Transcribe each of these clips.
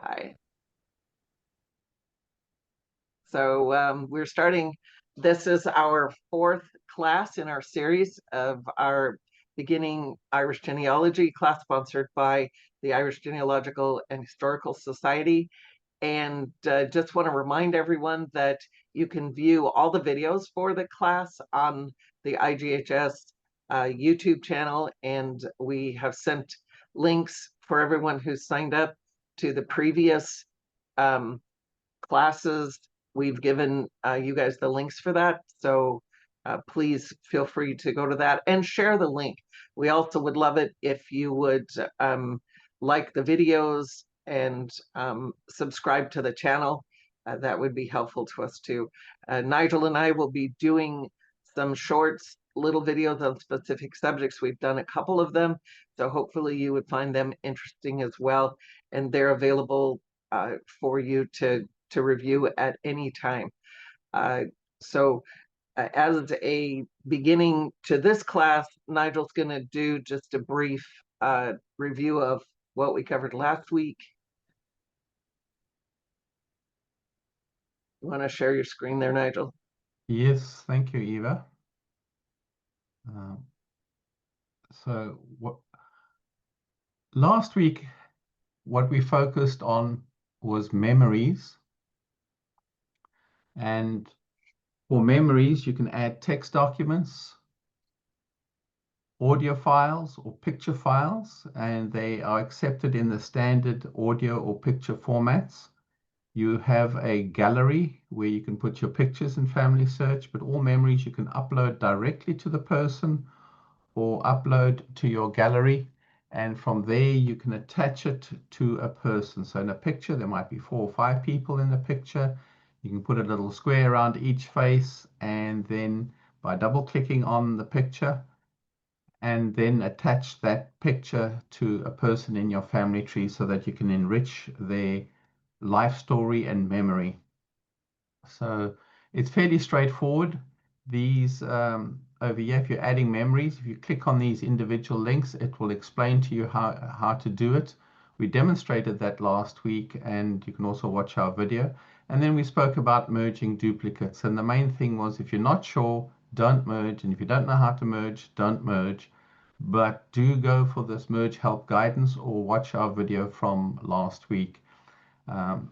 Hi. So we're starting, this is our fourth class in our series of our beginning Irish Genealogy class sponsored by the Irish Genealogical and Historical Society. And just want to remind everyone that you can view all the videos for the class on the IGHS YouTube channel. And we have sent links for everyone who's signed up to the previous classes. We've given you guys the links for that. So please feel free to go to that and share the link. We also would love it if you would like the videos and subscribe to the channel. That would be helpful to us too. Nigel and I will be doing some shorts, little videos on specific subjects. We've done a couple of them, so hopefully you would find them interesting as well. And they're available for you to review at any time. So as a beginning to this class, Nigel's going to do just a brief review of what we covered last week. You want to share your screen there, Nigel? Yes, thank you, Eva. Last week, what we focused on was memories. And for memories, you can add text documents, audio files, or picture files, and they are accepted in the standard audio or picture formats. You have a gallery where you can put your pictures in FamilySearch, but all memories you can upload directly to the person or upload to your gallery. And from there, you can attach it to a person. So in a picture, there might be 4 or 5 people in the picture. You can put a little square around each face, and then by double clicking on the picture, and then attach that picture to a person in your family tree so that you can enrich their life story and memory. So it's fairly straightforward. These over here, if you're adding memories, if you click on these individual links, it will explain to you how to do it. We demonstrated that last week, and you can also watch our video. And then we spoke about merging duplicates. And the main thing was, if you're not sure, don't merge. And if you don't know how to merge, don't merge. But do go for this merge help guidance or watch our video from last week.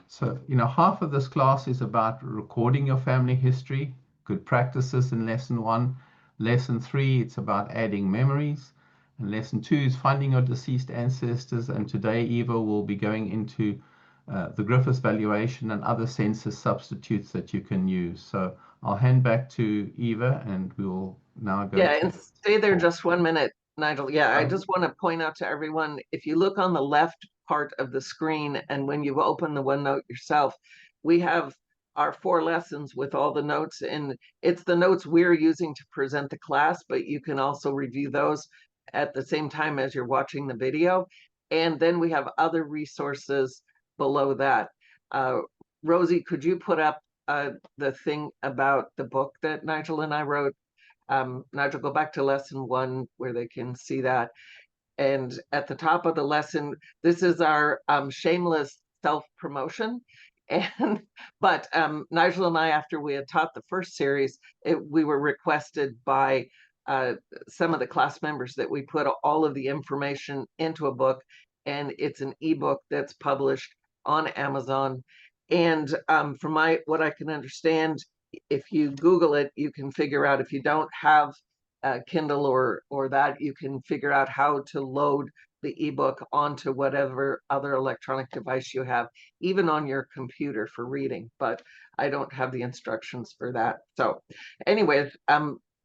So, half of this class is about recording your family history, good practices in lesson 1. Lesson 3, it's about adding memories. And lesson 2 is finding your deceased ancestors. And today, Eva will be going into the Griffiths valuation and other census substitutes that you can use. So I'll hand back to Eva, and we will now go. Yeah, and stay there just 1 minute, Nigel. Yeah, I just want to point out to everyone, if you look on the left part of the screen, and when you open the OneNote yourself, we have our 4 lessons with all the notes, and it's the notes we're using to present the class, but you can also review those at the same time as you're watching the video. And then we have other resources below that. Rosie, could you put up the thing about the book that Nigel and I wrote? Nigel, go back to lesson 1 where they can see that. And at the top of the lesson, this is our shameless self-promotion. But Nigel and I, after we had taught the first series, we were requested by some of the class members that we put all of the information into a book, and it's an ebook that's published on Amazon. And from what I can understand, if you Google it, you can figure out, if you don't have Kindle or that, you can figure out how to load the ebook onto whatever other electronic device you have, even on your computer for reading. But I don't have the instructions for that. So anyways,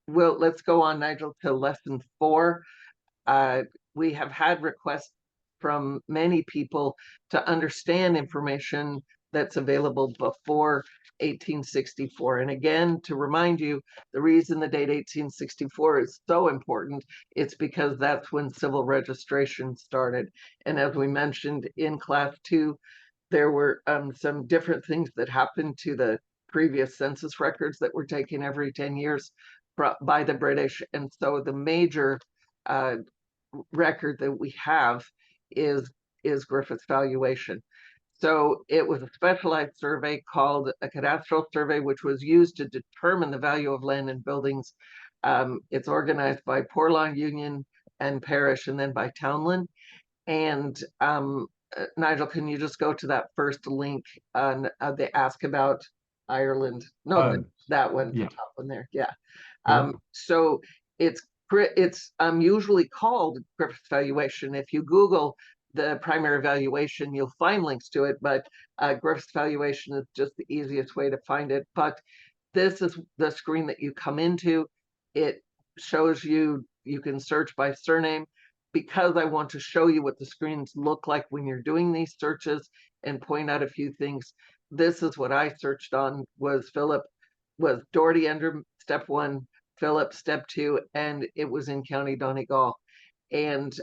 let's go on, Nigel, to lesson 4. We have had requests from many people to understand information that's available before 1864. And again, to remind you, the reason the date 1864 is so important, it's because that's when civil registration started. And as we mentioned in class 2, there were some different things that happened to the previous census records that were taken every 10 years by the British. And so the major record that we have is Griffith's valuation. So it was a specialized survey called a cadastral survey, which was used to determine the value of land and buildings. It's organized by Poor Law Union and Parish, and then by Townland. And Nigel, can you just go to that first link on they ask about Ireland? No, that one, yeah. the top one there. Yeah. Sure. So it's usually called Griffith's valuation. If you Google the primary valuation, you'll find links to it, but Griffith's valuation is just the easiest way to find it. But this is the screen that you come into. It shows you, you can search by surname, because I want to show you what the screens look like when you're doing these searches and point out a few things. This is what I searched on, was Doherty under step 1, Philip step 2, and it was in County Donegal. And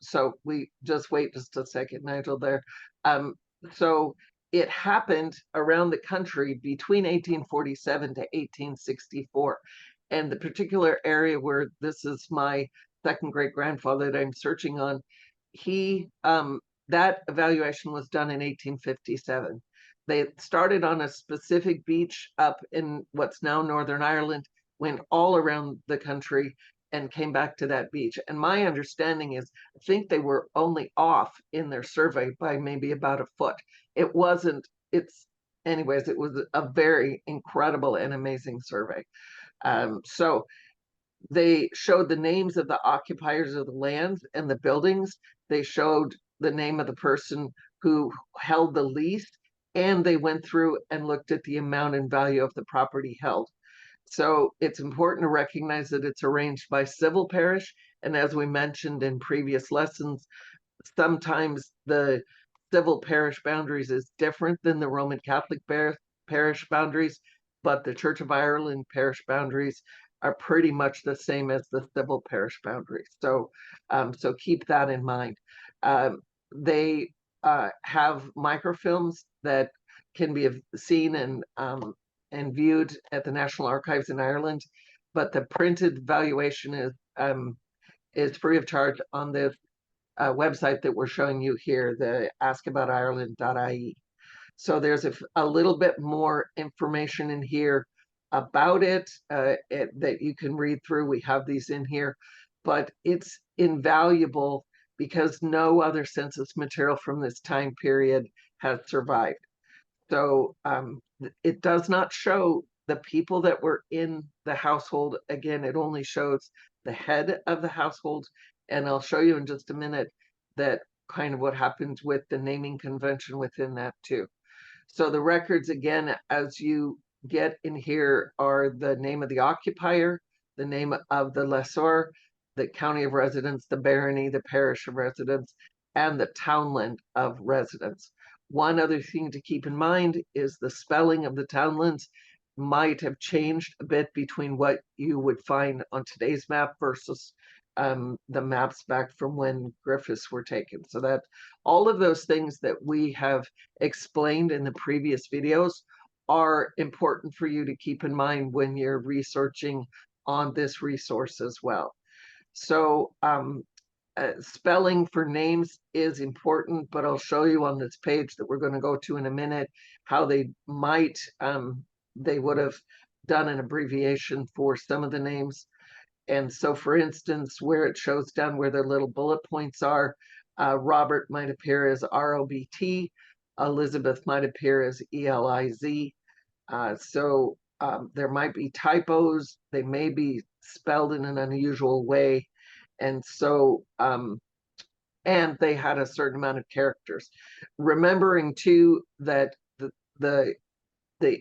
so we just wait just a second, Nigel, there. So it happened around the country between 1847 to 1864. And the particular area where this is my second great grandfather that I'm searching on, he that evaluation was done in 1857. They started on a specific beach up in what's now Northern Ireland, went all around the country, and came back to that beach. And my understanding is, I think they were only off in their survey by maybe about a foot. It wasn't, anyways, it was a very incredible and amazing survey. So they showed the names of the occupiers of the land and the buildings. They showed the name of the person who held the lease, and they went through and looked at the amount and value of the property held. So it's important to recognize that it's arranged by civil parish. And as we mentioned in previous lessons, sometimes the civil parish boundaries is different than the Roman Catholic parish boundaries, but the Church of Ireland parish boundaries are pretty much the same as the civil parish boundaries. So, so keep that in mind. They have microfilms that can be seen and viewed at the National Archives in Ireland, but the printed valuation is free of charge on this website that we're showing you here, the askaboutireland.ie. So there's a little bit more information in here about it that you can read through. We have these in here, but it's invaluable because no other census material from this time period has survived. So it does not show the people that were in the household. Again, it only shows the head of the household. And I'll show you in just a minute that kind of what happens with the naming convention within that too. So the records, again, as you get in here, are the name of the occupier, the name of the lessor, the county of residence, the barony, the parish of residence, and the townland of residence. One other thing to keep in mind is the spelling of the townlands might have changed a bit between what you would find on today's map versus the maps back from when Griffiths were taken. So that all of those things that we have explained in the previous videos are important for you to keep in mind when you're researching on this resource as well. So spelling for names is important, but I'll show you on this page that we're going to go to in a minute how they might, they would have done an abbreviation for some of the names. And so, for instance, where it shows down where the little bullet points are, Robert might appear as ROBT, Elizabeth might appear as ELIZ. So there might be typos, they may be spelled in an unusual way. And so, and they had a certain amount of characters. Remembering too that the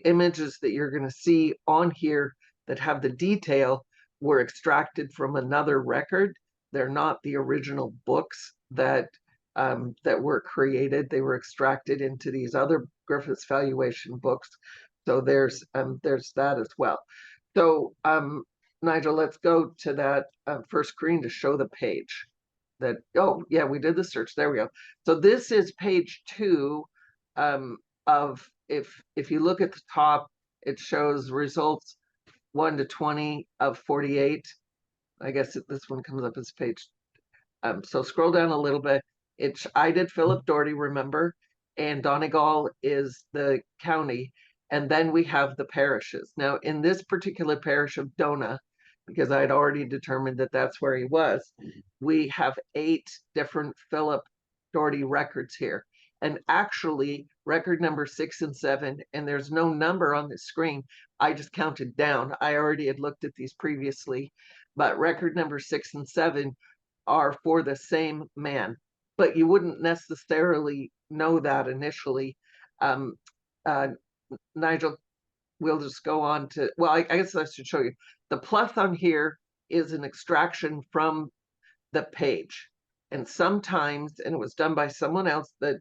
images that you're going to see on here that have the detail were extracted from another record. They're not the original books that that were created. They were extracted into these other Griffiths valuation books. So there's that as well. So Nigel, let's go to that first screen to show the page. That, oh yeah, we did the search. There we go. So this is page 2 of, if you look at the top, it shows results 1 to 20 of 48. I guess this one comes up as page. So scroll down a little bit. I did Philip Doherty, remember, and Donegal is the county, and then we have the parishes. Now, in this particular parish of Dona, because I had already determined that that's where he was, we have 8 different Philip Doherty records here. And actually, record number 6 and 7, and there's no number on the screen. I just counted down. I already had looked at these previously, but record number 6 and 7 are for the same man. But you wouldn't necessarily know that initially. Um, uh, Nigel, we'll just go on to, well, I guess I should show you. The plus on here is an extraction from the page. And sometimes, and it was done by someone else that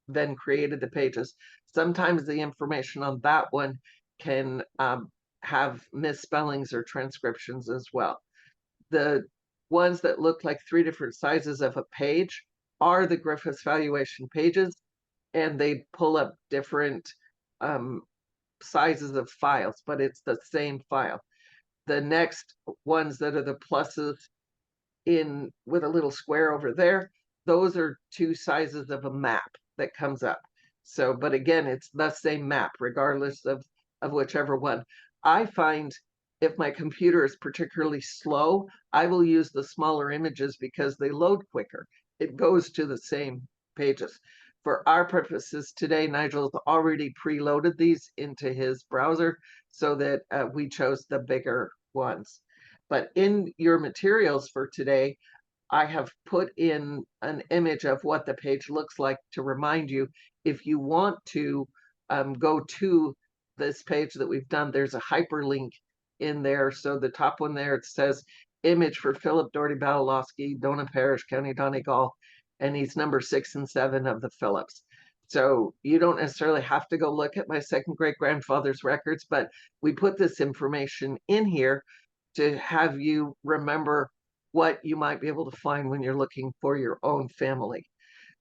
then created the pages, sometimes the information on that one can have misspellings or transcriptions as well. The ones that look like 3 different sizes of a page are the Griffiths valuation pages, and they pull up different sizes of files, but it's the same file. The next ones that are the pluses in with a little square over there, those are 2 sizes of a map that comes up. So, but again, it's the same map regardless of whichever one. I find if my computer is particularly slow, I will use the smaller images because they load quicker. It goes to the same pages. For our purposes today, Nigel's already preloaded these into his browser so that we chose the bigger ones. But in your materials for today, I have put in an image of what the page looks like to remind you. If you want to go to this page that we've done, there's a hyperlink in there. So the top one there, it says image for Philip Doherty Balaloski, Dona Parish, County Donegal, and he's number 6 and 7 of the Phillips. So you don't necessarily have to go look at my second great grandfather's records, but we put this information in here to have you remember what you might be able to find when you're looking for your own family.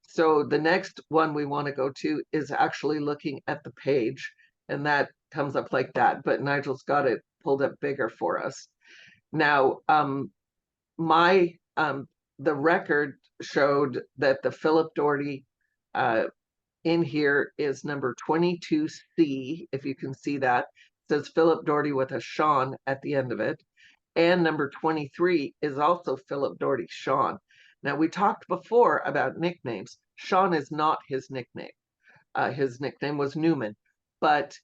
So the next one we want to go to is actually looking at the page, and that comes up like that, but Nigel's got it pulled up bigger for us. Now, the record showed that the Philip Doherty in here is number 22C, if you can see that. It says Philip Doherty with a Sean at the end of it. And number 23 is also Philip Doherty Sean. Now, we talked before about nicknames. Sean is not his nickname. His nickname was Newman. But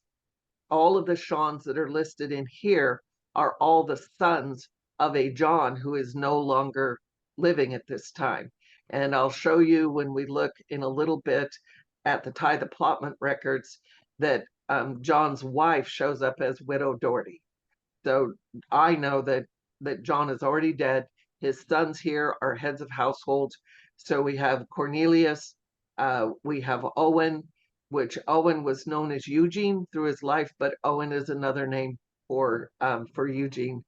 all of the Seans that are listed in here are all the sons of a John who is no longer living at this time. And I'll show you when we look in a little bit at the Tithe Allotment records that John's wife shows up as Widow Doherty. So I know that John is already dead. His sons here are heads of households. So we have Cornelius, we have Owen, which Owen was known as Eugene through his life, but Owen is another name for Eugene.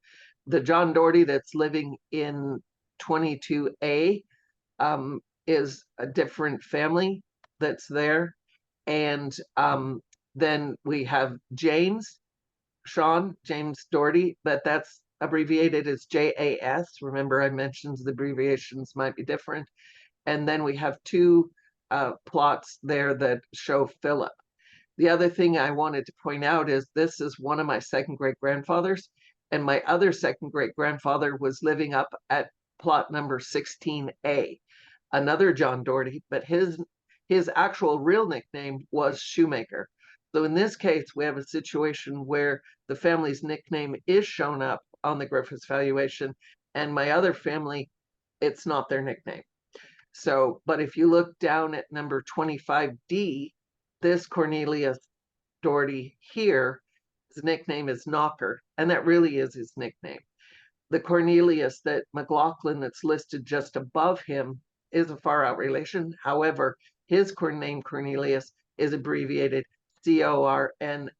The John Doherty that's living in 22A is a different family that's there. And then we have James Doherty, but that's abbreviated as JAS. Remember, I mentioned the abbreviations might be different. And then we have 2 plots there that show Philip. The other thing I wanted to point out is this is one of my second great grandfathers, and my other second great grandfather was living up at plot number 16A, another John Doherty, but his actual real nickname was Shoemaker. So in this case, we have a situation where the family's nickname is shown up on the Griffiths valuation, and my other family, it's not their nickname. So, but if you look down at number 25D, this Cornelius Doherty here, his nickname is Knocker, and that really is his nickname. The Cornelius that McLaughlin that's listed just above him is a far out relation. However, his name Cornelius is abbreviated CORNLS.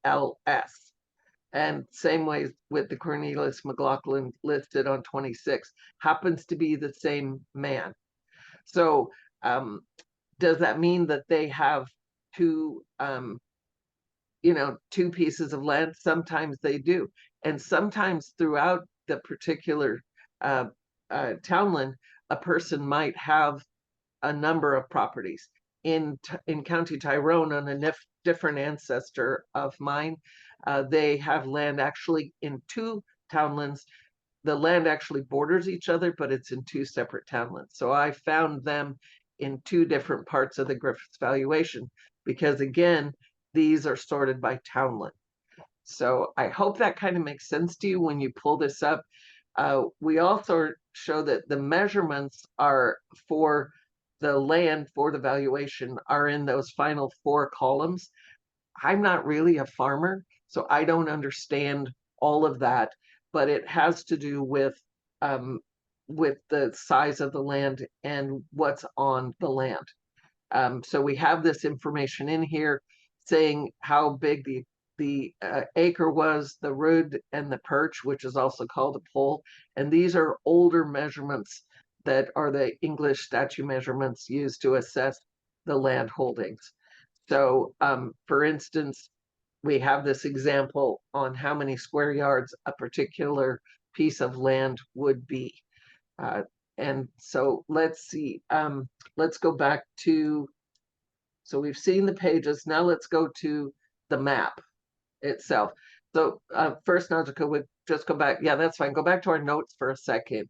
And same way with the Cornelius McLaughlin listed on 26, happens to be the same man. So does that mean that they have 2 pieces of land? Sometimes they do. And sometimes throughout the particular townland, a person might have a number of properties. in County Tyrone on a different ancestor of mine. They have land actually in two townlands. The land actually borders each other, but it's in two separate townlands. So I found them in two different parts of the Griffiths valuation because, again, these are sorted by townland. So I hope that kind of makes sense to you when you pull this up. We also show that the measurements are for the land for the valuation are in those final 4 columns. I'm not really a farmer, so I don't understand all of that, but it has to do with the size of the land and what's on the land. So we have this information in here saying how big the acre was, the rood and the perch, which is also called a pole. And these are older measurements that are the English statute measurements used to assess the land holdings. So for instance, we have this example on how many square yards a particular piece of land would be. And so let's see, let's go back to, so we've seen the pages. Now let's go to the map itself. So first, Nigel, would just go back. Yeah, that's fine. Go back to our notes for a second.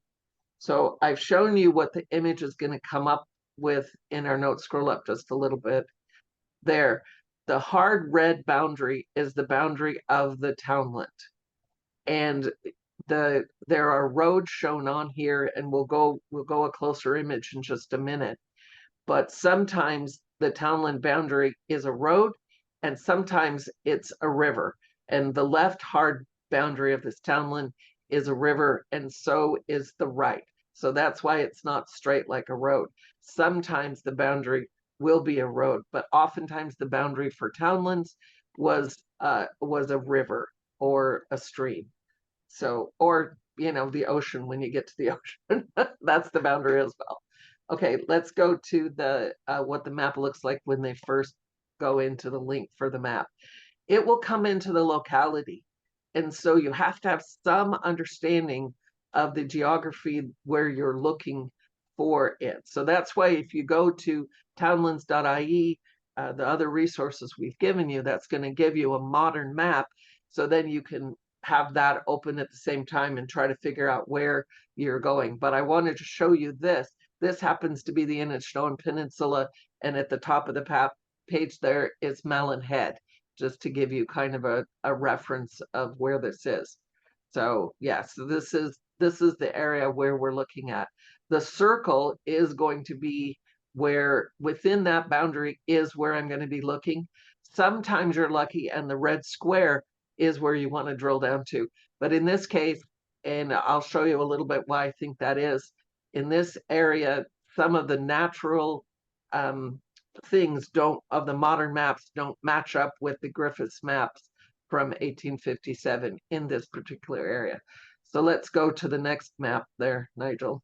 So I've shown you what the image is going to come up with in our notes. Scroll up just a little bit. There, the hard red boundary is the boundary of the townland. And there are roads shown on here, and we'll go a closer image in just a minute. But sometimes the townland boundary is a road, and sometimes it's a river. And the left hard boundary of this townland is a river, and so is the right. So that's why it's not straight like a road. Sometimes the boundary will be a road, but oftentimes the boundary for townlands was a river or a stream. So, or the ocean when you get to the ocean. That's the boundary as well. Okay, let's go to the what the map looks like when they first go into the link for the map. It will come into the locality. And so you have to have some understanding of the geography where you're looking for it. So that's why if you go to townlands.ie, the other resources we've given you, that's going to give you a modern map. So then you can have that open at the same time and try to figure out where you're going. But I wanted to show you this. This happens to be the Innishowen Peninsula, and at the top of the page there is Malin Head, just to give you kind of a reference of where this is. So yeah, so this is the area where we're looking at. The circle is going to be where within that boundary is where I'm going to be looking. Sometimes you're lucky and the red square is where you want to drill down to. But in this case, and I'll show you a little bit why I think that is, in this area, some of the natural things of the modern maps don't match up with the Griffiths maps from 1857 in this particular area. So let's go to the next map there, Nigel.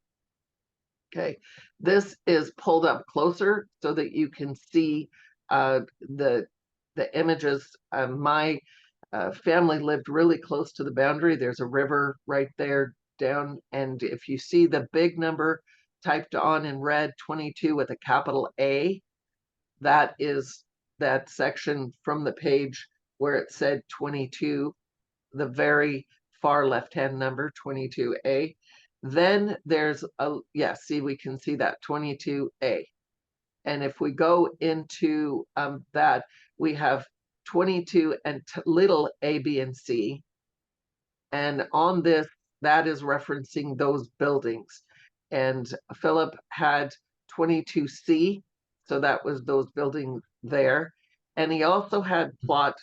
Okay, this is pulled up closer so that you can see the images. My family lived really close to the boundary. There's a river right there down, and if you see the big number typed on in red, 22 with a capital A, that is that section from the page where it said 22, the very far left-hand number, 22A. Then there's see, we can see that 22A. And if we go into that, we have 22 and little a, b, and c. And on this, that is referencing those buildings. And Philip had 22C, so that was those buildings there. And he also had plot,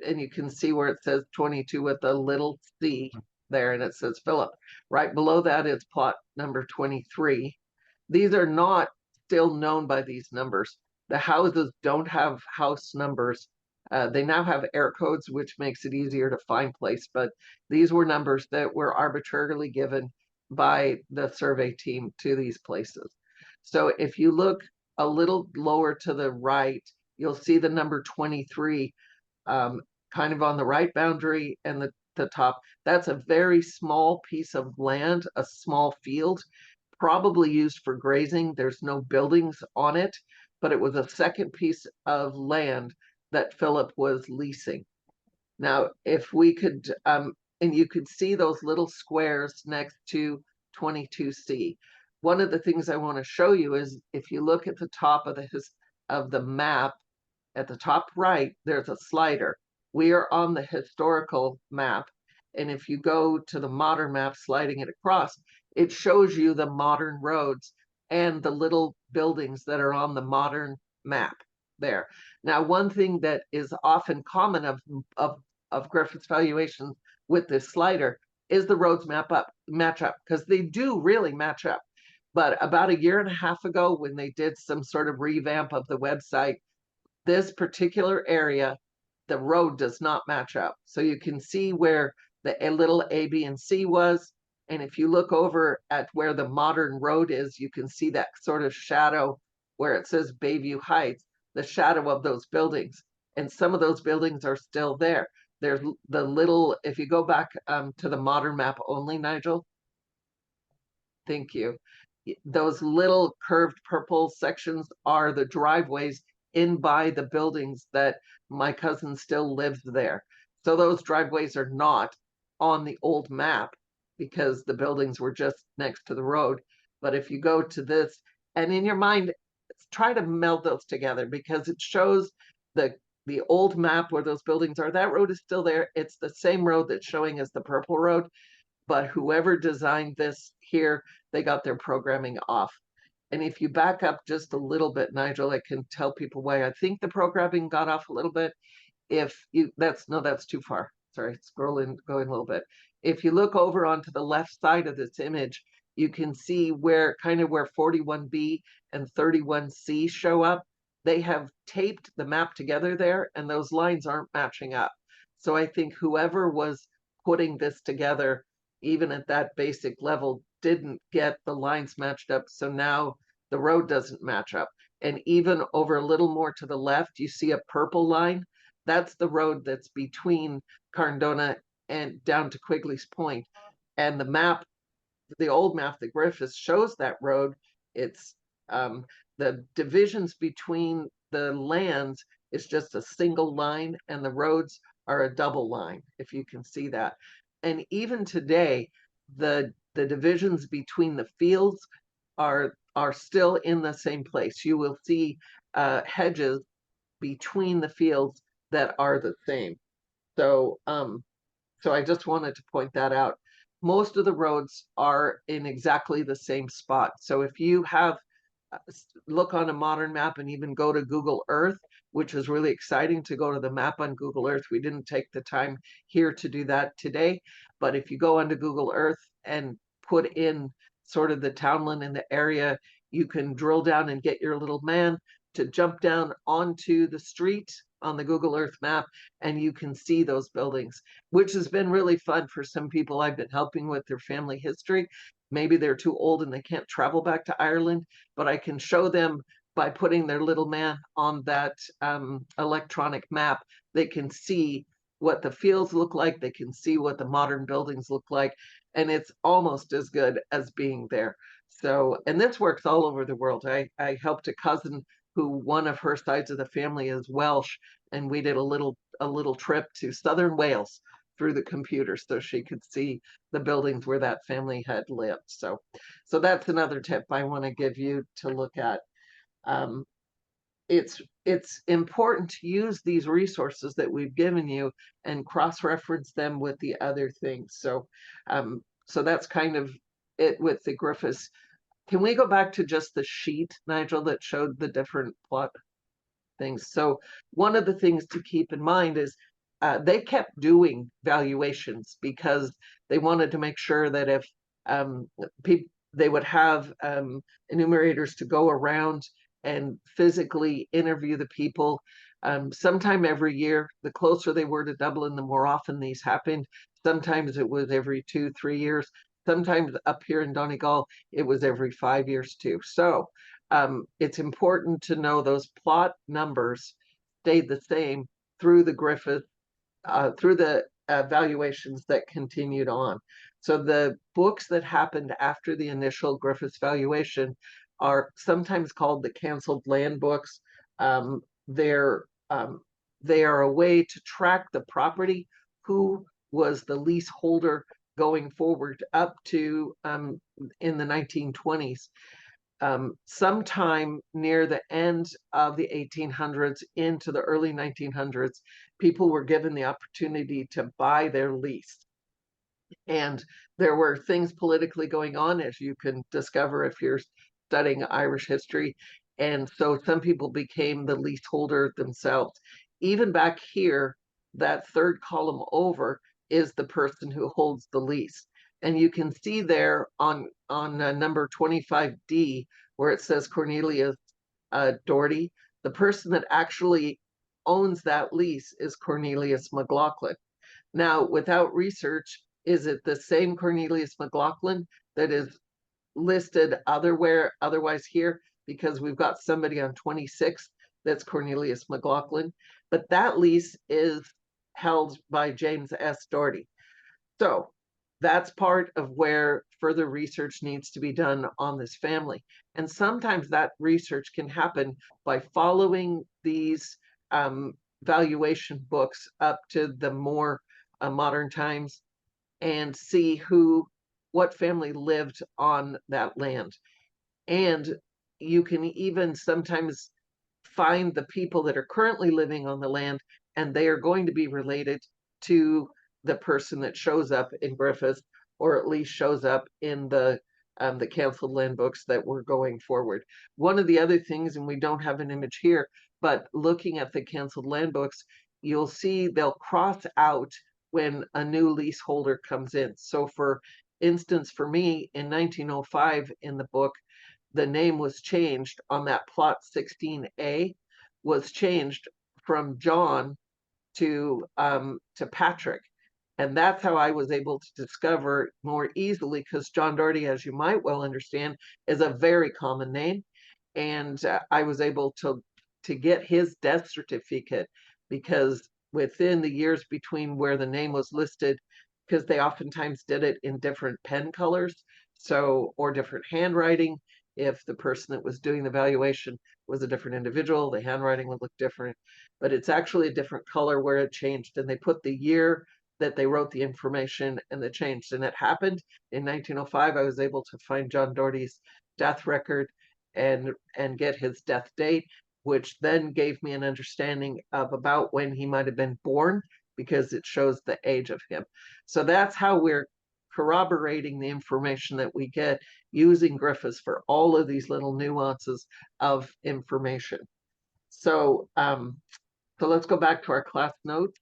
and you can see where it says 22 with a little c there, and it says Philip. Right below that is plot number 23. These are not still known by these numbers. The houses don't have house numbers. They now have air codes, which makes it easier to find place, but these were numbers that were arbitrarily given by the survey team to these places. So if you look a little lower to the right, you'll see the number 23 kind of on the right boundary and the top. That's a very small piece of land, a small field, probably used for grazing. There's no buildings on it, but it was a second piece of land that Philip was leasing. Now, if we could, and you could see those little squares next to 22C. One of the things I want to show you is if you look at the top of the map, at the top right, there's a slider. We are on the historical map. And if you go to the modern map, sliding it across, it shows you the modern roads and the little buildings that are on the modern map there. Now, one thing that is often common of Griffith's valuations with this slider is the roads match up, because they do really match up. But about a year and a half ago, when they did some sort of revamp of the website, this particular area, the road does not match up. So you can see where the little A, B, and C was. And if you look over at where the modern road is, you can see that sort of shadow where it says Bayview Heights, the shadow of those buildings. And some of those buildings are still there. There's the little, if you go back to the modern map only, Nigel. Thank you. Those little curved purple sections are the driveways in by the buildings that my cousin still lives there. So those driveways are not on the old map because the buildings were just next to the road. But if you go to this, and in your mind, try to meld those together, because it shows the old map where those buildings are. That road is still there. It's the same road that's showing as the purple road, but whoever designed this here, they got their programming off. And if you back up just a little bit, Nigel, I can tell people why I think the programming got off a little bit. If you, that's too far. Sorry, going a little bit. If you look over onto the left side of this image, you can see where 41B and 31C show up. They have taped the map together there, and those lines aren't matching up. So I think whoever was putting this together, even at that basic level, didn't get the lines matched up. So now the road doesn't match up. And even over a little more to the left, you see a purple line. That's the road that's between Carndona and down to Quigley's Point. And the map, the old map that Griffiths shows that road, it's the divisions between the lands is just a single line, and the roads are a double line, if you can see that. And even today, the divisions between the fields are still in the same place. You will see hedges between the fields that are the same. So so I just wanted to point that out. Most of the roads are in exactly the same spot. So if you have look on a modern map and even go to Google Earth, which is really exciting to go to the map on Google Earth. We didn't take the time here to do that today, but if you go onto Google Earth and put in sort of the townland in the area, you can drill down and get your little man to jump down onto the street on the Google Earth map, and you can see those buildings, which has been really fun for some people I've been helping with their family history. Maybe they're too old and they can't travel back to Ireland, but I can show them by putting their little man on that electronic map. They can see what the fields look like. They can see what the modern buildings look like. And it's almost as good as being there. So, and this works all over the world. I helped a cousin who one of her sides of the family is Welsh, and we did a little trip to southern Wales through the computer so she could see the buildings where that family had lived. So that's another tip I want to give you to look at. It's important to use these resources that we've given you and cross-reference them with the other things. So so that's kind of it with the Griffiths. Can we go back to just the sheet, Nigel, that showed the different plot things? So one of the things to keep in mind is they kept doing valuations because they wanted to make sure that if they would have enumerators to go around and physically interview the people sometime every year. The closer they were to Dublin, the more often these happened. Sometimes it was every 2-3 years. Sometimes up here in Donegal, it was every 5 years too. So it's important to know those plot numbers stayed the same through the Griffith, through the valuations that continued on. So the books that happened after the initial Griffiths valuation are sometimes called the canceled land books. Um, they're they are a way to track the property, who was the leaseholder going forward up to in the 1920s. Sometime near the end of the 1800s into the early 1900s, people were given the opportunity to buy their lease. And there were things politically going on, as you can discover if you're studying Irish history. And so some people became the leaseholder themselves. Even back here, that third column over is the person who holds the lease. And you can see there on number 25D, where it says Cornelius Doherty, the person that actually owns that lease is Cornelius McLaughlin. Now, without research, is it the same Cornelius McLaughlin that is listed otherwise here? Because we've got somebody on 26 that's Cornelius McLaughlin, but that lease is held by James S. Doherty. So that's part of where further research needs to be done on this family. And sometimes that research can happen by following these valuation books up to the more modern times and see what family lived on that land. And you can even sometimes find the people that are currently living on the land, and they are going to be related to the person that shows up in Griffith, or at least shows up in the canceled land books that were going forward. One of the other things, and we don't have an image here, but looking at the canceled land books, you'll see they'll cross out when a new leaseholder comes in. So for instance, for me in 1905 in the book, the name was changed on that plot 16A, was changed from John to Patrick. And that's how I was able to discover more easily, because John Doherty, as you might well understand, is a very common name. And I was able to get his death certificate, because within the years between where the name was listed, because they oftentimes did it in different pen colors, so, or different handwriting. If the person that was doing the valuation was a different individual, the handwriting would look different, but it's actually a different color where it changed, and they put the year that they wrote the information and the changed. And it happened in 1905. I was able to find John Doherty's death record and get his death date, which then gave me an understanding of about when he might have been born, because it shows the age of him. So that's how we're corroborating the information that we get using Griffiths for all of these little nuances of information. So, so let's go back to our class notes.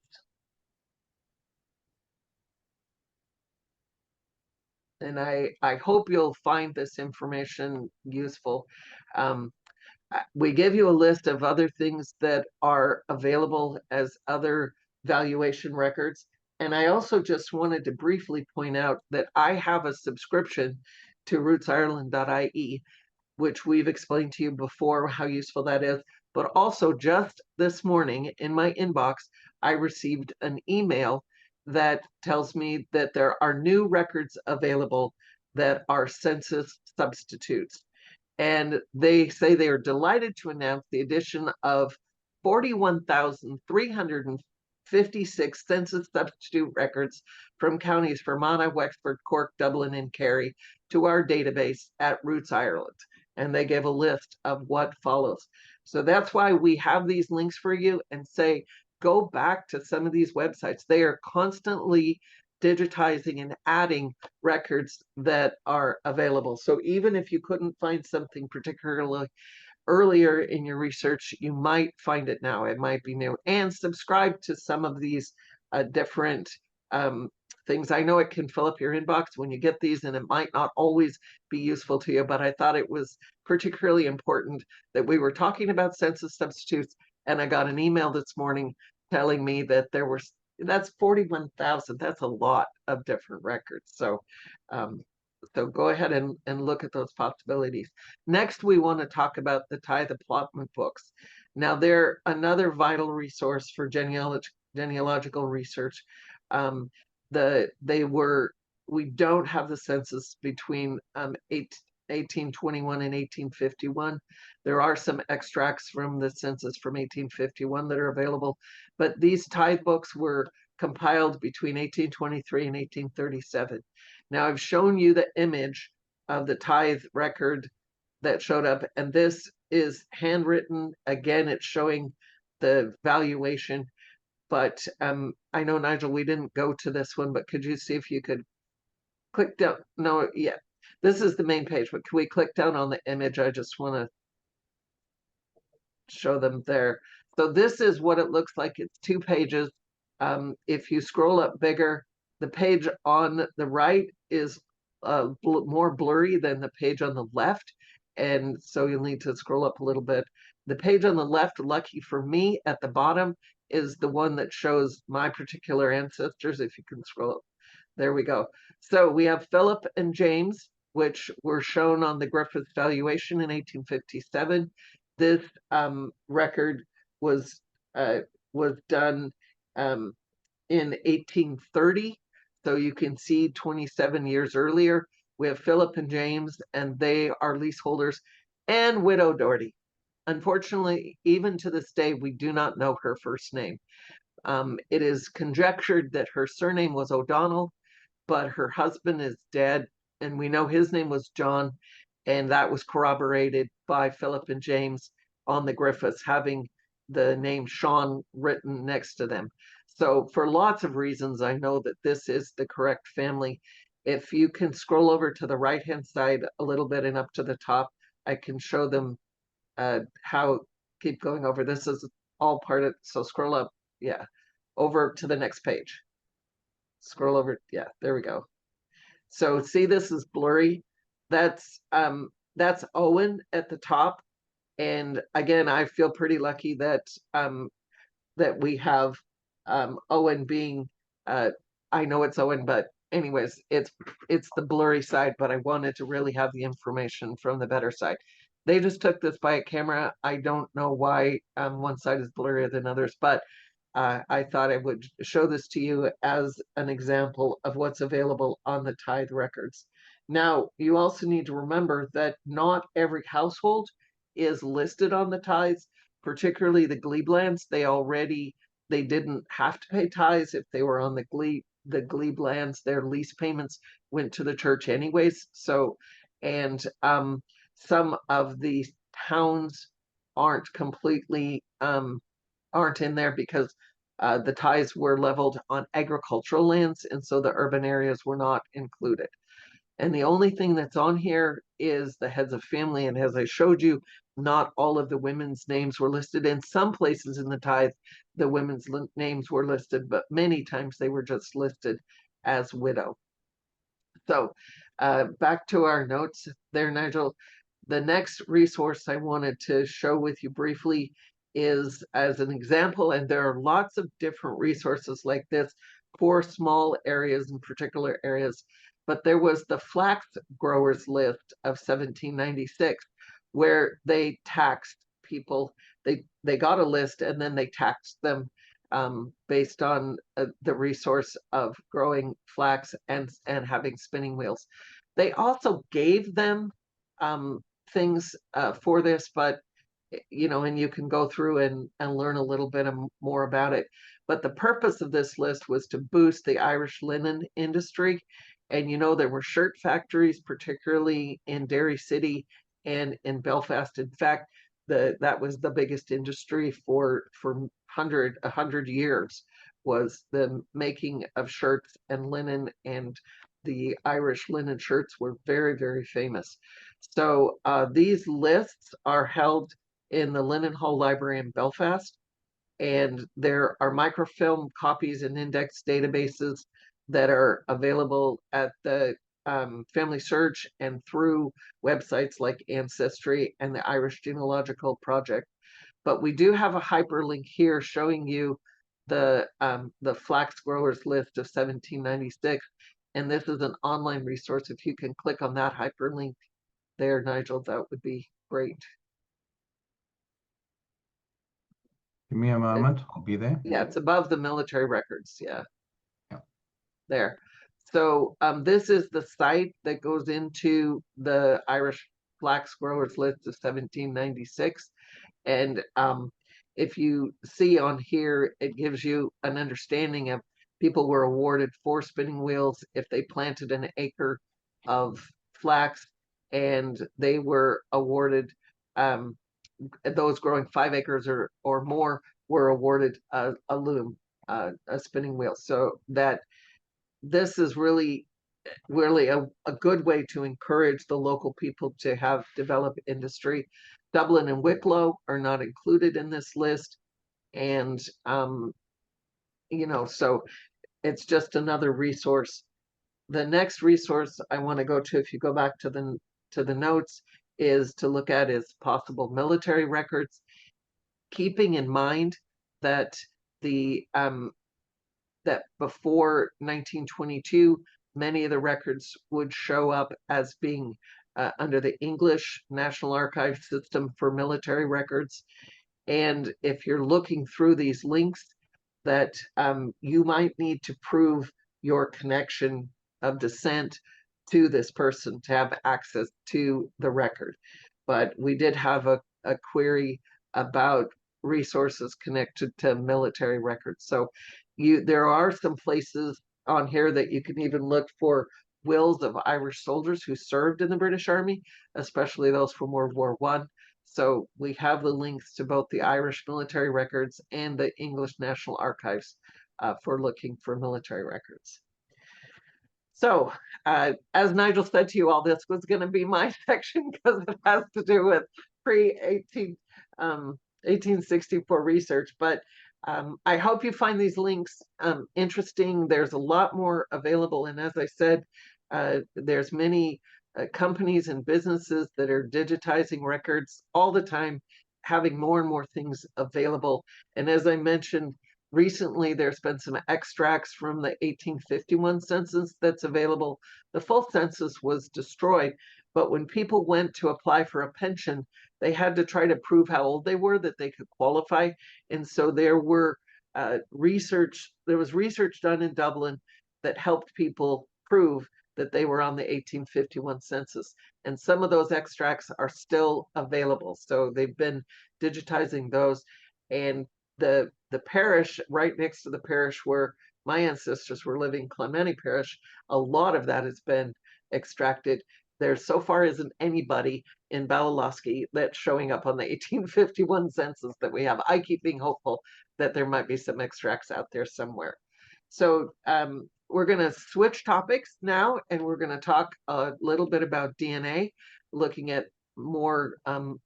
And I hope you'll find this information useful. We give you a list of other things that are available as other valuation records. And I also just wanted to briefly point out that I have a subscription to rootsireland.ie, which we've explained to you before how useful that is. But also just this morning in my inbox, I received an email that tells me that there are new records available that are census substitutes. And they say they are delighted to announce the addition of 41,356 census substitute records from counties Fermanagh, Wexford, Cork, Dublin, and Kerry to our database at Roots Ireland. And they give a list of what follows. So that's why we have these links for you, and say, go back to some of these websites. They are constantly digitizing and adding records that are available. So even if you couldn't find something particularly earlier in your research, you might find it now. It might be new. And subscribe to some of these different things. I know it can fill up your inbox when you get these, and it might not always be useful to you, but I thought it was particularly important that we were talking about census substitutes. And I got an email this morning telling me that there were, that's 41,000. That's a lot of different records. So, so go ahead and look at those possibilities. Next, we want to talk about the tithe allotment books. Now, they're another vital resource for genealogical research. We don't have the census between 1821 and 1851. There are some extracts from the census from 1851 that are available, but these tithe books were compiled between 1823 and 1837. Now I've shown you the image of the tithe record that showed up, and this is handwritten. Again, it's showing the valuation, but I know, Nigel, we didn't go to this one, but could you see if you could click down? No, yeah, this is the main page, but can we click down on the image? I just want to show them there. So this is what it looks like. It's 2 pages. If you scroll up bigger, the page on the right is more blurry than the page on the left, and so you'll need to scroll up a little bit. The page on the left, lucky for me, at the bottom is the one that shows my particular ancestors. If you can scroll up, there we go. So we have Philip and James, which were shown on the Griffith valuation in 1857. This record was done in 1830, so you can see 27 years earlier. We have Philip and James, and they are leaseholders, and widow Doherty. Unfortunately, even to this day, we do not know her first name. It is conjectured that her surname was O'Donnell, but her husband is dead, and we know his name was John, and that was corroborated by Philip and James on the Griffiths having the name Sean written next to them. So for lots of reasons, I know that this is the correct family. If you can scroll over to the right-hand side a little bit and up to the top, I can show them how, keep going over. This is all part of, so scroll up, yeah, over to the next page. Scroll over, yeah, there we go. So see, this is blurry. That's Owen at the top. And again, I feel pretty lucky that that we have Owen being I know it's Owen, but anyways, it's the blurry side, but I wanted to really have the information from the better side. They just took this by a camera. I don't know why one side is blurrier than others, but I thought I would show this to you as an example of what's available on the tithe records. Now, you also need to remember that not every household is listed on the tithes, particularly the glebe lands. They didn't have to pay tithes if they were on the glebe lands. Their lease payments went to the church anyways. So, and some of the towns aren't completely aren't in there because the tithes were leveled on agricultural lands, and so the urban areas were not included. And the only thing that's on here is the heads of family. And as I showed you, not all of the women's names were listed. In some places in the tithe, the women's names were listed, but many times they were just listed as widow. So back to our notes there, Nigel. The next resource I wanted to show with you briefly is as an example, and there are lots of different resources like this for small areas and particular areas, but there was the flax growers list of 1796 where they taxed people. They got a list and then they taxed them based on the resource of growing flax and having spinning wheels. They also gave them things for this, but you know, and you can go through and learn a little bit more about it. But the purpose of this list was to boost the Irish linen industry. And you know, there were shirt factories, particularly in Derry City and in Belfast. In fact, that was the biggest industry for 100 years, was the making of shirts and linen, and the Irish linen shirts were very, very famous. So these lists are held in the Linen Hall Library in Belfast, and there are microfilm copies and index databases that are available at the FamilySearch and through websites like Ancestry and the Irish Genealogical Project. But we do have a hyperlink here showing you the flax growers list of 1796, and this is an online resource. If you can click on that hyperlink there, Nigel, that would be great. Give me a moment, I'll be there. Yeah, it's above the military records. Yeah. Yeah. There. So this is the site that goes into the Irish Flax Growers List of 1796. And if you see on here, it gives you an understanding of people were awarded 4 spinning wheels if they planted an acre of flax, and they were awarded, those growing 5 acres or more were awarded a loom, a spinning wheel. So that this is really a good way to encourage the local people to have developed industry. Dublin and Wicklow are not included in this list. And, so it's just another resource. The next resource I want to go to, if you go back to the notes, is to look at is possible military records, keeping in mind that the that before 1922, many of the records would show up as being under the English National Archive system for military records. And if you're looking through these links, that you might need to prove your connection of descent to this person to have access to the record. But we did have a query about resources connected to military records. So there are some places on here that you can even look for wills of Irish soldiers who served in the British Army, especially those from World War I. So we have the links to both the Irish military records and the English National Archives for looking for military records. So as Nigel said to you, all this was going to be my section because it has to do with pre-1864 research. But I hope you find these links interesting. There's a lot more available. And as I said, there's many companies and businesses that are digitizing records all the time, having more and more things available. And as I mentioned, recently there's been some extracts from the 1851 census that's available. The full census was destroyed, but when people went to apply for a pension, they had to try to prove how old they were that they could qualify. And so there was research done in Dublin that helped people prove that they were on the 1851 census. And some of those extracts are still available. So they've been digitizing those. And the parish right next to the parish where my ancestors were living, Clementi Parish, a lot of that has been extracted. There so far isn't anybody in Ballaloski that's showing up on the 1851 census that we have. I keep being hopeful that there might be some extracts out there somewhere. So we're going to switch topics now, and we're going to talk a little bit about DNA, looking at more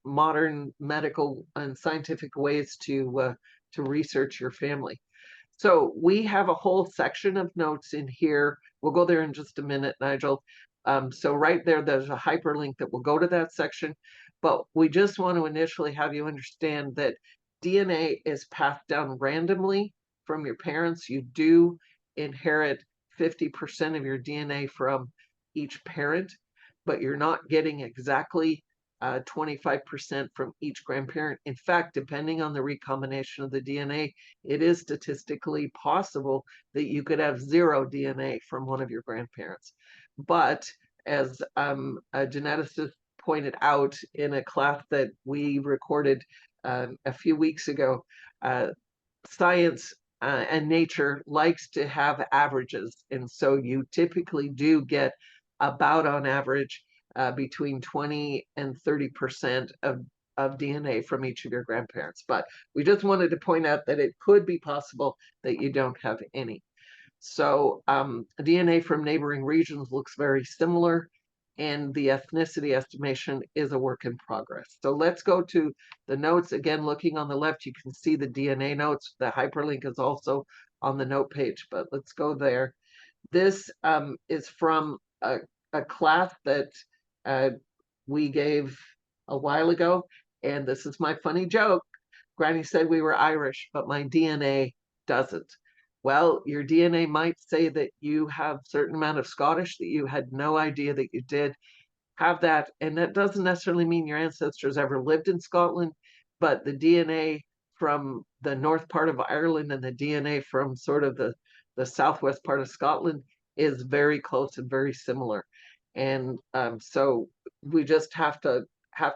modern medical and scientific ways to research your family. So we have a whole section of notes in here. We'll go there in just a minute, Nigel. So right there's a hyperlink that will go to that section. But we just want to initially have you understand that DNA is passed down randomly from your parents. You do inherit 50% of your DNA from each parent, but you're not getting exactly 25% from each grandparent. In fact, depending on the recombination of the DNA, it is statistically possible that you could have 0 DNA from one of your grandparents. But as a geneticist pointed out in a class that we recorded a few weeks ago, science and nature likes to have averages. And so you typically do get about on average between 20 and 30% of DNA from each of your grandparents. But we just wanted to point out that it could be possible that you don't have any. So DNA from neighboring regions looks very similar, and the ethnicity estimation is a work in progress. So let's go to the notes. Again, looking on the left, you can see the DNA notes. The hyperlink is also on the note page, but let's go there. This is from a class that we gave a while ago, and this is my funny joke. Granny said we were Irish, but my DNA doesn't. Well, your DNA might say that you have a certain amount of Scottish that you had no idea that you did have that. And that doesn't necessarily mean your ancestors ever lived in Scotland, but the DNA from the north part of Ireland and the DNA from sort of the southwest part of Scotland is very close and very similar. And so we just have to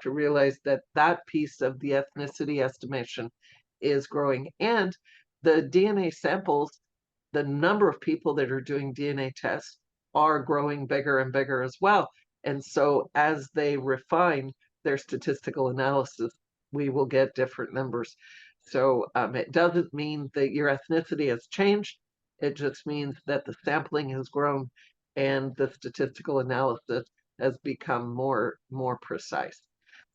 realize that that piece of the ethnicity estimation is growing. And the DNA samples, the number of people that are doing DNA tests are growing bigger and bigger as well. And so as they refine their statistical analysis, we will get different numbers. So it doesn't mean that your ethnicity has changed. It just means that the sampling has grown and the statistical analysis has become more precise.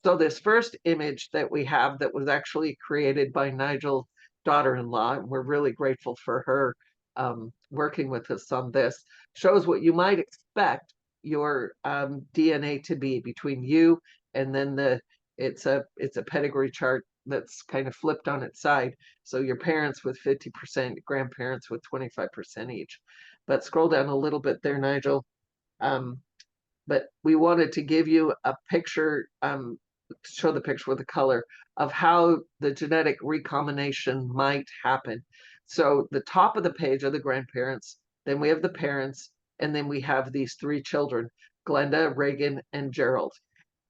So this first image that we have that was actually created by Nigel's daughter-in-law, and we're really grateful for her working with us on this, shows what you might expect your DNA to be between you and then it's a pedigree chart that's kind of flipped on its side. So your parents with 50%, grandparents with 25% each. But scroll down a little bit there, Nigel. But we wanted to give you a picture, show the picture with the color of how the genetic recombination might happen. So the top of the page are the grandparents, then we have the parents, and then we have these three children, Glenda, Reagan, and Gerald.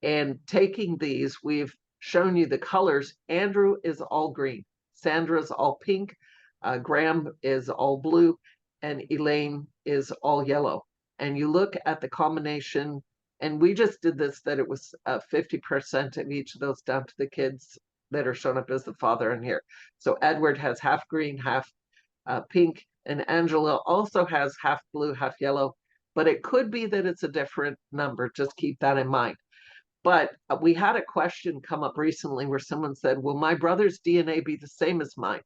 And taking these, we've shown you the colors. Andrew is all green, Sandra's all pink, Graham is all blue, and Elaine is all yellow. And you look at the combination, and we just did this, that it was 50% of each of those down to the kids that are shown up as the father in here. So Edward has half green, half pink, and Angela also has half blue, half yellow, but it could be that it's a different number. Just keep that in mind. But we had a question come up recently where someone said, will my brother's DNA be the same as mine?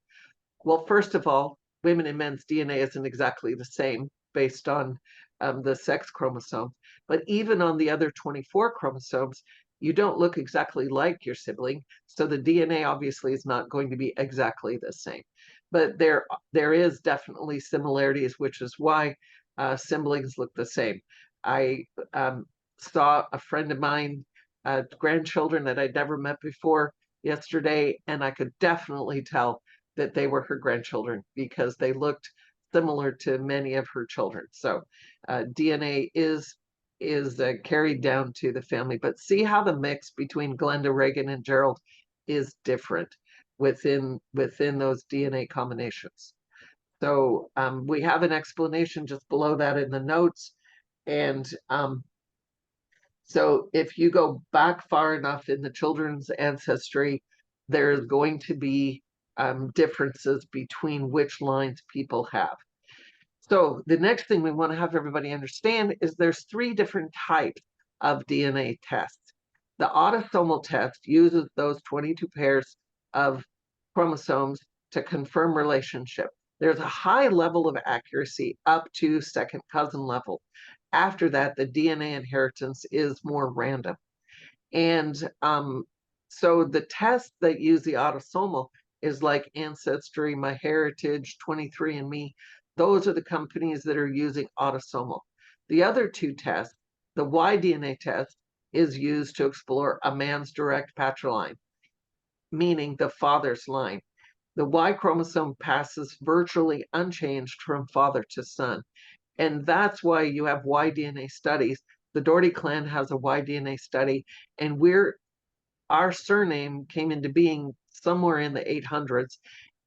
Well, first of all, women and men's DNA isn't exactly the same based on the sex chromosome. But even on the other 24 chromosomes, you don't look exactly like your sibling. So the DNA obviously is not going to be exactly the same. But there is definitely similarities, which is why siblings look the same. I saw a friend of mine, grandchildren that I'd never met before yesterday, and I could definitely tell that they were her grandchildren because they looked similar to many of her children. So DNA is carried down to the family. But see how the mix between Glenda, Reagan, and Gerald is different within those DNA combinations. So we have an explanation just below that in the notes. And so if you go back far enough in the children's ancestry, there's going to be differences between which lines people have. So the next thing we want to have everybody understand is there's three different types of DNA tests. The autosomal test uses those 22 pairs of chromosomes to confirm relationship. There's a high level of accuracy up to second cousin level. After that, the DNA inheritance is more random. And so the tests that use the autosomal is like Ancestry, MyHeritage, 23andMe. Those are the companies that are using autosomal. The other two tests, the Y-DNA test, is used to explore a man's direct patriline, meaning the father's line. The Y chromosome passes virtually unchanged from father to son. And that's why you have Y-DNA studies. The Doherty clan has a Y-DNA study, and our surname came into being somewhere in the 800s,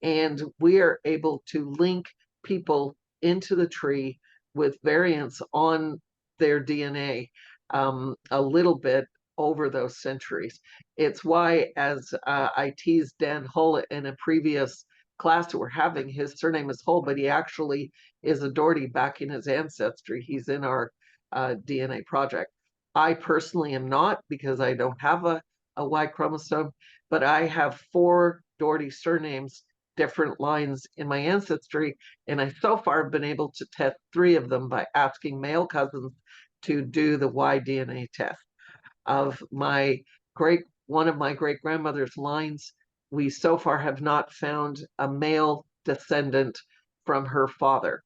and we are able to link people into the tree with variants on their DNA a little bit over those centuries. It's why, as I teased Dan Hull in a previous class that we're having, his surname is Hull, but he actually is a Doherty back in his ancestry. He's in our DNA project. I personally am not, because I don't have a Y chromosome, but I have 4 Doherty surnames, different lines in my ancestry, and I so far have been able to test 3 of them by asking male cousins to do the Y-DNA test. Of one of my great grandmother's lines, we so far have not found a male descendant from her father.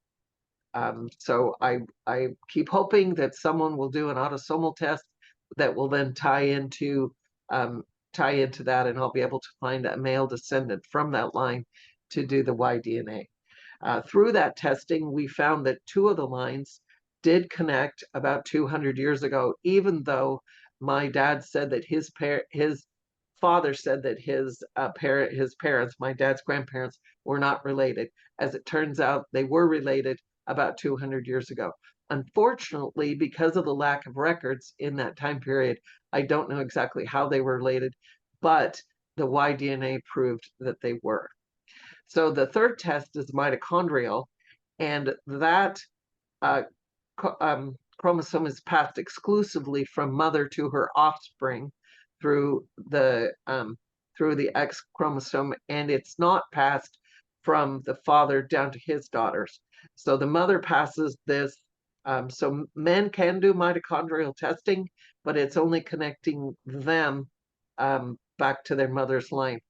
So I keep hoping that someone will do an autosomal test that will then tie into that, and I'll be able to find a male descendant from that line to do the Y-DNA. Through that testing, we found that 2 of the lines did connect about 200 years ago, even though my dad said that his father said that his parents, my dad's grandparents, were not related. As it turns out, they were related about 200 years ago. Unfortunately, because of the lack of records in that time period, I don't know exactly how they were related, but the Y-DNA proved that they were. So the third test is mitochondrial, and that uh, chromosome is passed exclusively from mother to her offspring through the X chromosome, and it's not passed from the father down to his daughters. So the mother passes this. So men can do mitochondrial testing, but it's only connecting them back to their mother's line.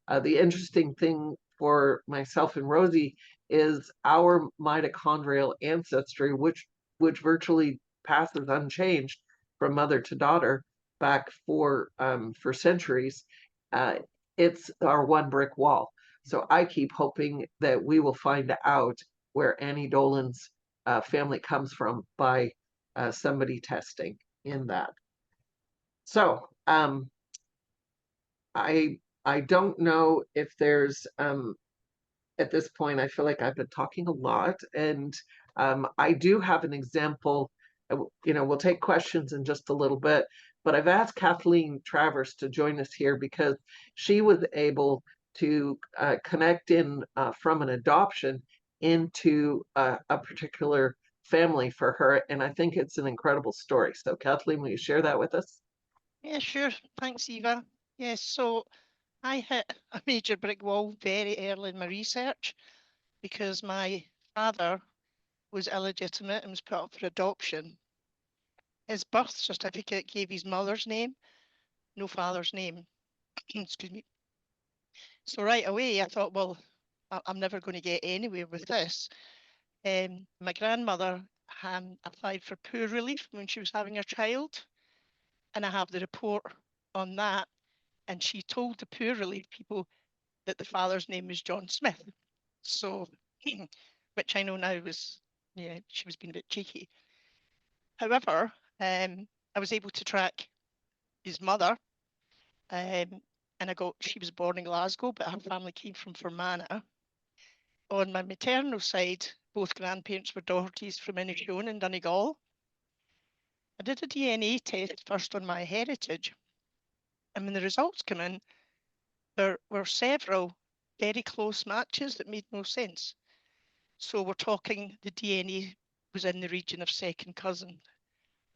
The interesting thing for myself and Rosie is our mitochondrial ancestry, which virtually passes unchanged from mother to daughter back for centuries. Uh, it's our one brick wall. So I keep hoping that we will find out where Annie Dolan's family comes from by somebody testing in that. So I don't know if there's at this point, I feel like I've been talking a lot, and I do have an example. We'll take questions in just a little bit, but I've asked Kathleen Travers to join us here because she was able to connect in from an adoption into a particular family for her, and I think it's an incredible story. So, Kathleen, will you share that with us? Yeah, sure. Thanks, Eva. Yes, so I hit a major brick wall very early in my research because my father was illegitimate and was put up for adoption. His birth certificate gave his mother's name, no father's name. Excuse me. So right away, I thought, well, I'm never going to get anywhere with this. My grandmother applied for poor relief when she was having a child, and I have the report on that. And she told the poor relief people that the father's name was John Smith. So, which I know now was, yeah, she was being a bit cheeky. However, I was able to track his mother, and she was born in Glasgow, but her family came from Fermanagh. On my maternal side, both grandparents were Dohertys from Inishowen in Donegal. I did a DNA test first on my heritage, and when the results came in, there were several very close matches that made no sense. So we're talking the DNA was in the region of second cousin.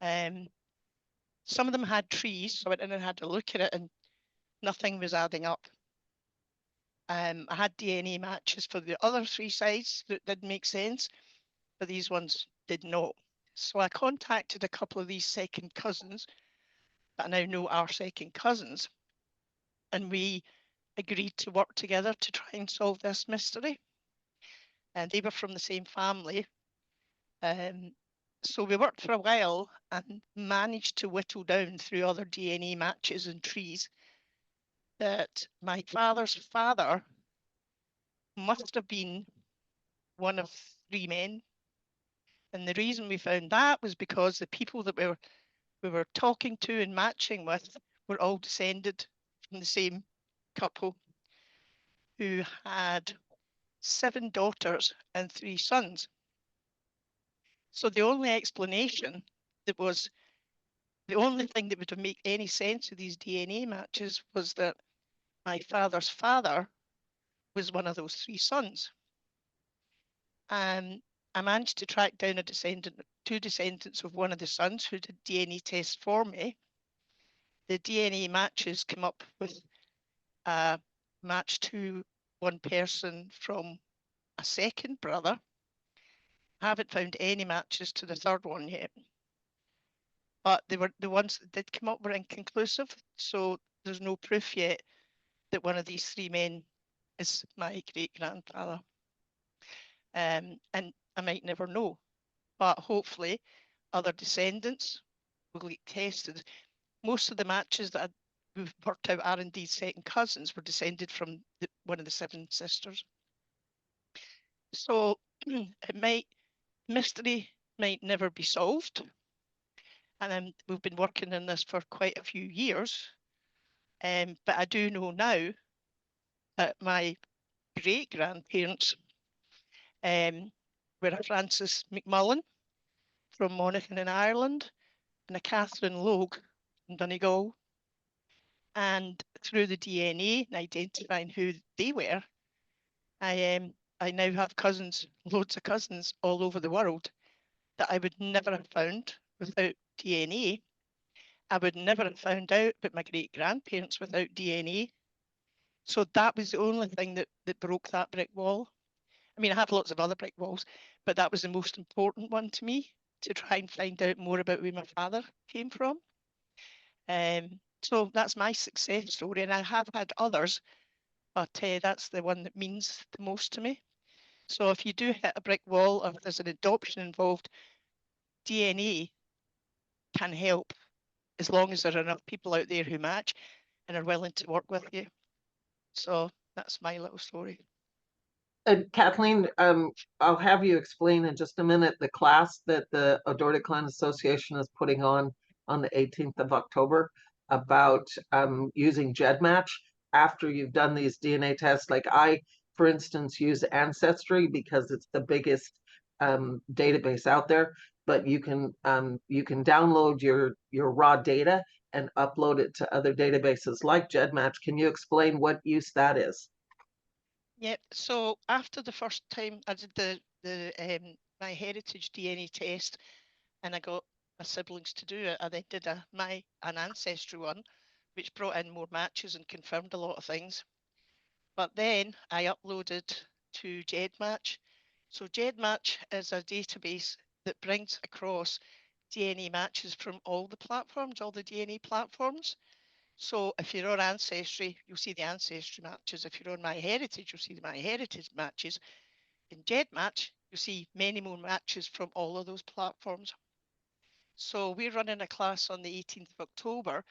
Some of them had trees, so I went in and had a look at it, and nothing was adding up. I had DNA matches for the other three sides that did make sense, but these ones did not. So I contacted a couple of these second cousins that I now know are second cousins, and we agreed to work together to try and solve this mystery. And they were from the same family. So we worked for a while and managed to whittle down through other DNA matches and trees that my father's father must have been one of three men. And the reason we found that was because the people that we were talking to and matching with were all descended from the same couple who had 7 daughters and 3 sons. So the only explanation that was the only thing that would have made any sense of these DNA matches was that my father's father was one of those 3 sons. And I managed to track down two descendants of one of the sons who did DNA tests for me. The DNA matches come up with a match to one person from a second brother. I haven't found any matches to the third one yet. But they were the ones that did come up were inconclusive, so there's no proof yet that one of these 3 men is my great-grandfather. And I might never know, but hopefully other descendants will get tested. Most of the matches that we've worked out are indeed second cousins, were descended from one of the 7 sisters. So it might, mystery might never be solved. And we've been working on this for quite a few years. But I do know now that my great-grandparents were a Francis McMullen from Monaghan in Ireland and a Catherine Logue in Donegal. And through the DNA and identifying who they were, I now have cousins, loads of cousins all over the world that I would never have found without DNA. I would never have found out about my great-grandparents without DNA. So that was the only thing that broke that brick wall. I mean, I have lots of other brick walls, but that was the most important one to me, to try and find out more about where my father came from. So that's my success story, and I have had others, but that's the one that means the most to me. So if you do hit a brick wall, or if there's an adoption involved, DNA can help, as long as there are enough people out there who match and are willing to work with you. So that's my little story. Kathleen, I'll have you explain in just a minute the class that the Doherty Clan Association is putting on the 18th of October about using GEDmatch after you've done these DNA tests. Like I, for instance, use Ancestry because it's the biggest database out there, but you can download your raw data and upload it to other databases like GEDmatch. Can you explain what use that is? Yep. So after the first time I did the my heritage DNA test, and I got my siblings to do it, I then did an ancestry one, which brought in more matches and confirmed a lot of things. But then I uploaded to GEDmatch. So GEDmatch is a database that brings across DNA matches from all the platforms, all the DNA platforms. So if you're on Ancestry, you'll see the Ancestry matches. If you're on MyHeritage, you'll see the MyHeritage matches. In GEDmatch, you'll see many more matches from all of those platforms. So we're running a class on the 18th of October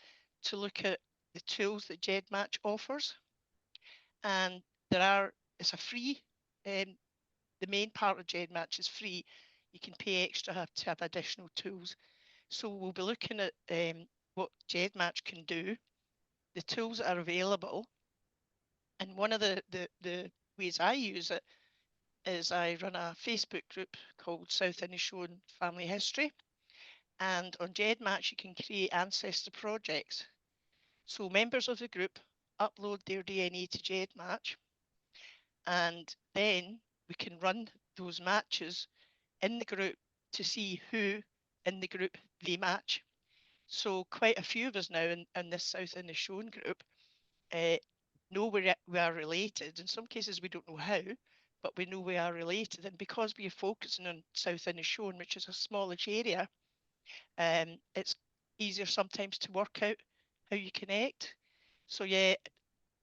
to look at the tools that GEDmatch offers. And it's a free, the main part of GEDmatch is free. You can pay extra to have additional tools. So we'll be looking at what GEDmatch can do, the tools that are available. And one of the ways I use it is I run a Facebook group called South Inishowen Family History. And on GEDmatch, you can create ancestor projects. So members of the group upload their DNA to GEDmatch, and then we can run those matches in the group to see who in the group they match. So quite a few of us now in this South Inishowen group know we are related. In some cases, we don't know how, but we know we are related. And because we are focusing on South Inishowen, which is a smallish area, it's easier sometimes to work out how you connect. So yeah,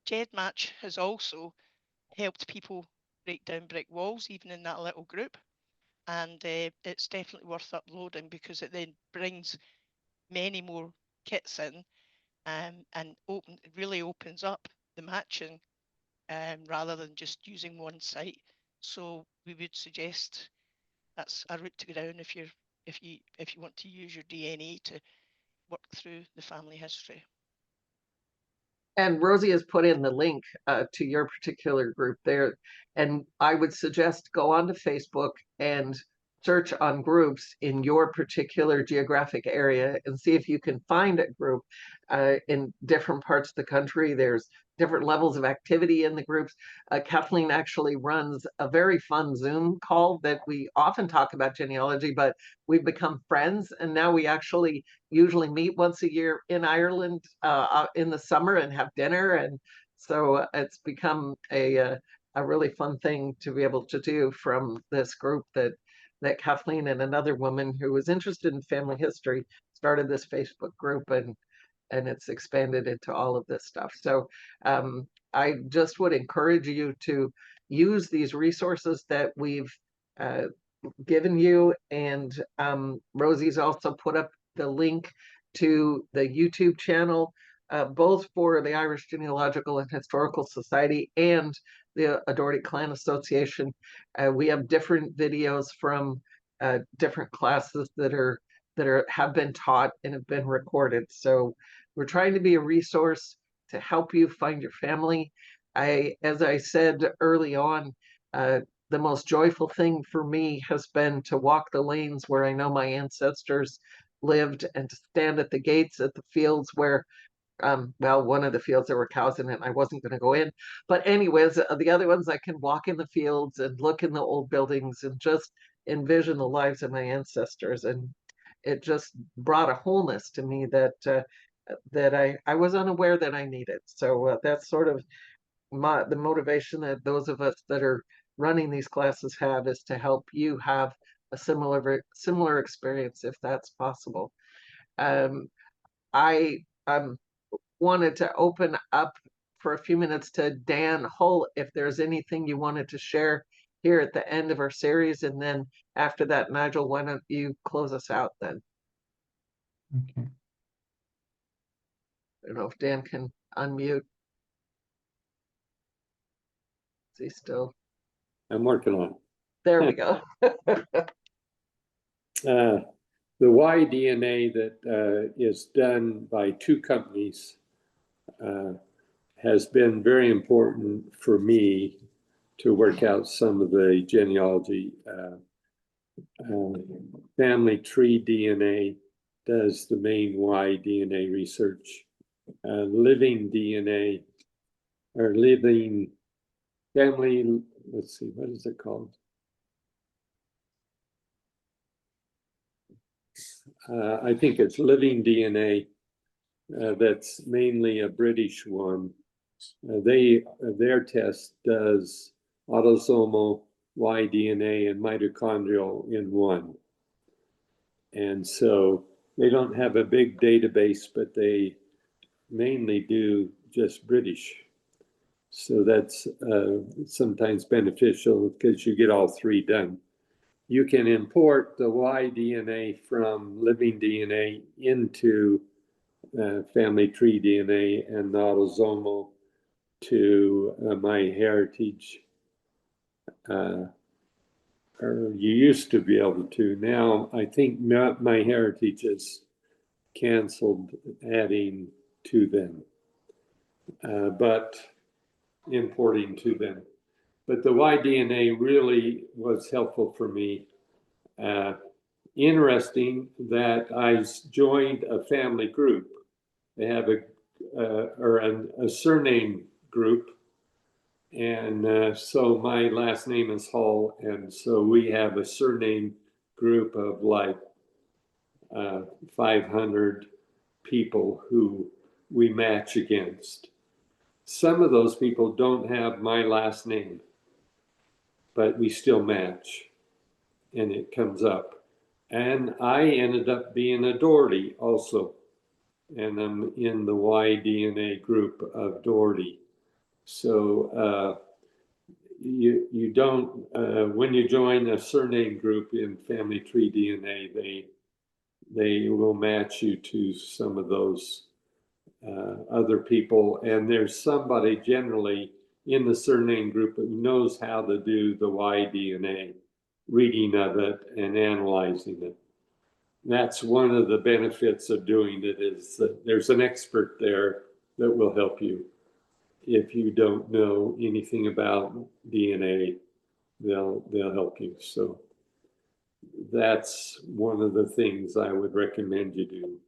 GEDmatch has also helped people break down brick walls, even in that little group. And it's definitely worth uploading because it then brings many more kits in, and really opens up the matching rather than just using one site. So we would suggest that's a route to go down if you want to use your DNA to work through the family history. And Rosie has put in the link to your particular group there. And I would suggest go onto Facebook and search on groups in your particular geographic area and see if you can find a group in different parts of the country. There's different levels of activity in the groups. Kathleen actually runs a very fun Zoom call that we often talk about genealogy, but we've become friends. And now we actually usually meet once a year in Ireland in the summer and have dinner. And so it's become a really fun thing to be able to do from this group that Kathleen and another woman who was interested in family history started this Facebook group, and it's expanded into all of this stuff. So I just would encourage you to use these resources that we've given you. And Rosie's also put up the link to the YouTube channel, both for the Irish Genealogical and Historical Society and the Doherty Clan Association. We have different videos from different classes that have been taught and have been recorded. So we're trying to be a resource to help you find your family. As I said early on, the most joyful thing for me has been to walk the lanes where I know my ancestors lived, and to stand at the gates at the fields where, well, one of the fields there were cows in it, and I wasn't going to go in. But anyways, the other ones, I can walk in the fields and look in the old buildings and just envision the lives of my ancestors. And it just brought a wholeness to me that I was unaware that I needed. So that's sort of the motivation that those of us that are running these classes have, is to help you have a similar experience if that's possible. I wanted to open up for a few minutes to Dan Hull if there's anything you wanted to share here at the end of our series, and then after that, Nigel, why don't you close us out then? Okay. I don't know if Dan can unmute. Is he still? I'm working on it. There we go. The Y-DNA that is done by two companies has been very important for me to work out some of the genealogy. Family Tree DNA does the main Y-DNA research. Living DNA, or Living Family, let's see, what is it called? I think it's Living DNA. That's mainly a British one. Their test does autosomal Y-DNA and mitochondrial in one. And so they don't have a big database, but they mainly do just British. So that's sometimes beneficial because you get all three done. You can import the Y-DNA from Living DNA into Family Tree DNA and the autosomal to MyHeritage. Or you used to be able to. Now I think MyHeritage has canceled adding to them, but importing to them. But the Y-DNA really was helpful for me. Interesting that I joined a family group. They have a surname group. And so my last name is Hull. And so we have a surname group of like 500 people who we match against. Some of those people don't have my last name, but we still match and it comes up. And I ended up being a Doherty also. And I'm in the Y-DNA group of Doherty. So you don't, when you join a surname group in Family Tree DNA, they will match you to some of those other people. And there's somebody generally in the surname group who knows how to do the Y-DNA, reading of it and analyzing it. That's one of the benefits of doing it, is that there's an expert there that will help you. If you don't know anything about DNA, they'll help you. So that's one of the things I would recommend you do,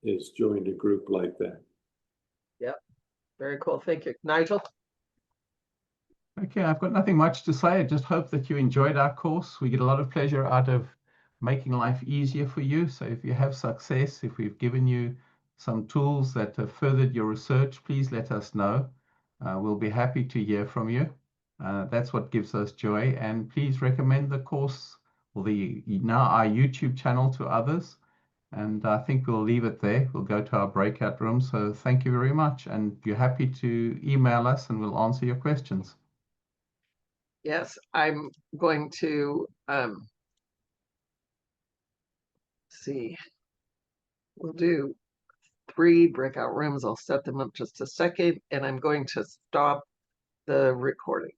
is join a group like that. Yep. Very cool. Thank you. Nigel? Okay, I've got nothing much to say. I just hope that you enjoyed our course. We get a lot of pleasure out of making life easier for you. So if you have success, if we've given you some tools that have furthered your research, please let us know. We'll be happy to hear from you. That's what gives us joy. And please recommend the course, or now our YouTube channel, to others. And I think we'll leave it there. We'll go to our breakout room. So thank you very much. And you're happy to email us and we'll answer your questions. Yes, I'm going to see. We'll do 3 breakout rooms. I'll set them up just a second, and I'm going to stop the recording.